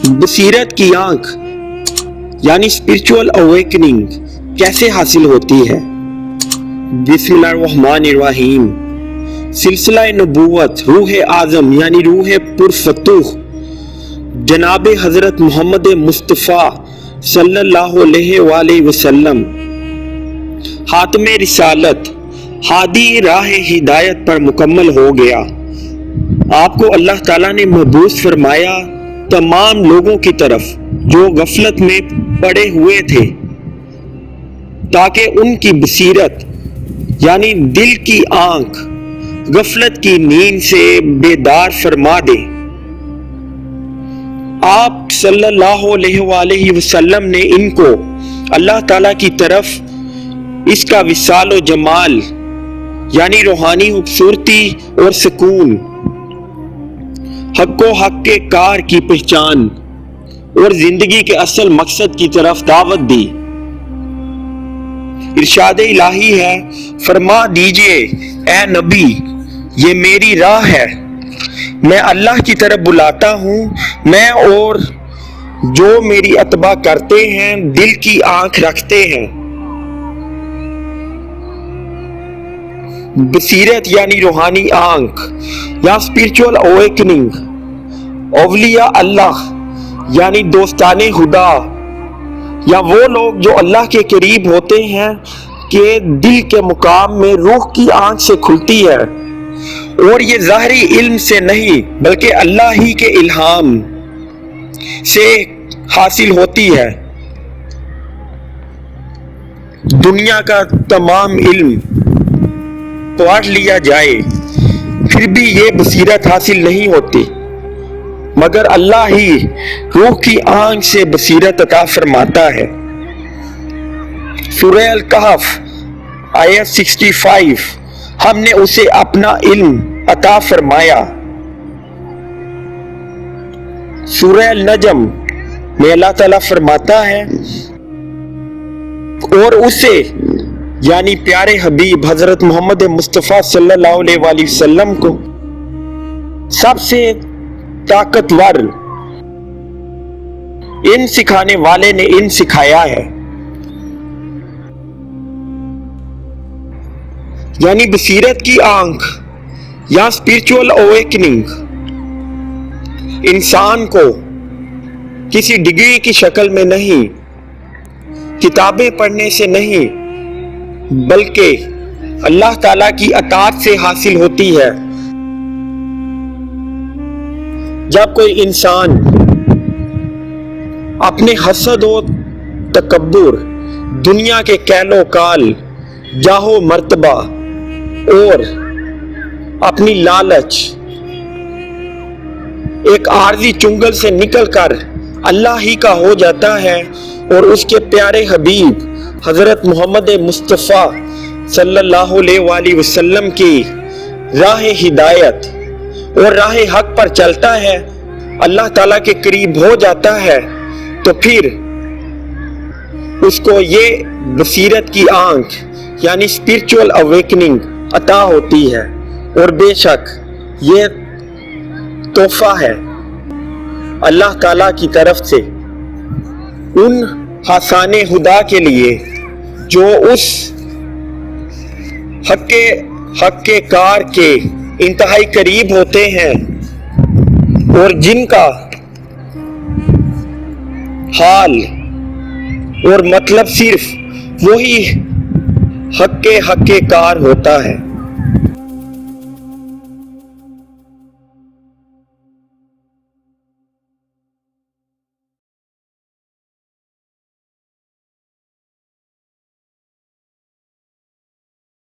بصیرت کی آنکھ یعنی اسپرچول اویکننگ کیسے حاصل ہوتی ہے؟ بسم اللہ الرحمن الرحیم۔ سلسلہ نبوت روح اعظم یعنی روح پرفتوح جناب حضرت محمد مصطفیٰ صلی اللہ علیہ وآلہ وسلم خاتم رسالت ہادی راہ ہدایت پر مکمل ہو گیا۔ آپ کو اللہ تعالیٰ نے مبعوث فرمایا تمام لوگوں کی طرف جو غفلت میں پڑے ہوئے تھے، تاکہ ان کی بصیرت یعنی دل کی آنکھ غفلت کی نیند سے بیدار فرما دے۔ آپ صلی اللہ علیہ وآلہ وسلم نے ان کو اللہ تعالیٰ کی طرف اس کا وصال و جمال یعنی روحانی خوبصورتی اور سکون، حق و حق کے کار کی پہچان اور زندگی کے اصل مقصد کی طرف دعوت دی۔ ارشاد الہی ہے، فرما دیجئے اے نبی یہ میری راہ ہے، میں اللہ کی طرف بلاتا ہوں، میں اور جو میری اتباع کرتے ہیں دل کی آنکھ رکھتے ہیں۔ بصیرت یعنی روحانی آنکھ یا اسپرچول اویکننگ، اولیاء اللہ یعنی دوستان خدا یا وہ لوگ جو اللہ کے قریب ہوتے ہیں کہ دل کے مقام میں روح کی آنکھ سے کھلتی ہے، اور یہ ظاہری علم سے نہیں بلکہ اللہ ہی کے الہام سے حاصل ہوتی ہے۔ دنیا کا تمام علم پڑھ لیا جائے پھر بھی یہ بصیرت حاصل نہیں ہوتی، مگر اللہ ہی روح کی آنکھ سے بصیرت عطا فرماتا ہے۔ سورہ الکہف آیت 65، ہم نے اسے اپنا علم عطا فرمایا۔ سورہ النجم میں اللہ تعالیٰ فرماتا ہے، اور اسے یعنی پیارے حبیب حضرت محمد مصطفیٰ صلی اللہ علیہ وآلہ وسلم کو سب سے طاقتور علم سکھانے والے نے علم سکھایا ہے۔ یعنی بصیرت کی آنکھ یا اسپرچول اویکننگ انسان کو کسی ڈگری کی شکل میں نہیں، کتابیں پڑھنے سے نہیں، بلکہ اللہ تعالیٰ کی اطاعت سے حاصل ہوتی ہے۔ جب کوئی انسان اپنے حسد و تکبر، دنیا کے کیل و کال، جاہ و مرتبہ اور اپنی لالچ ایک عارضی چنگل سے نکل کر اللہ ہی کا ہو جاتا ہے اور اس کے پیارے حبیب حضرت محمد مصطفیٰ صلی اللہ علیہ وآلہ وسلم کی راہ ہدایت اور راہ حق پر چلتا ہے، اللہ تعالیٰ کے قریب ہو جاتا ہے، تو پھر اس کو یہ بصیرت کی آنکھ یعنی اسپرچول اویکننگ عطا ہوتی ہے، اور بے شک یہ تحفہ ہے اللہ تعالیٰ کی طرف سے ان حسان خدا کے لیے جو اس حق کے کار کے انتہائی قریب ہوتے ہیں اور جن کا حال اور مطلب صرف وہی حق کے کار ہوتا ہے۔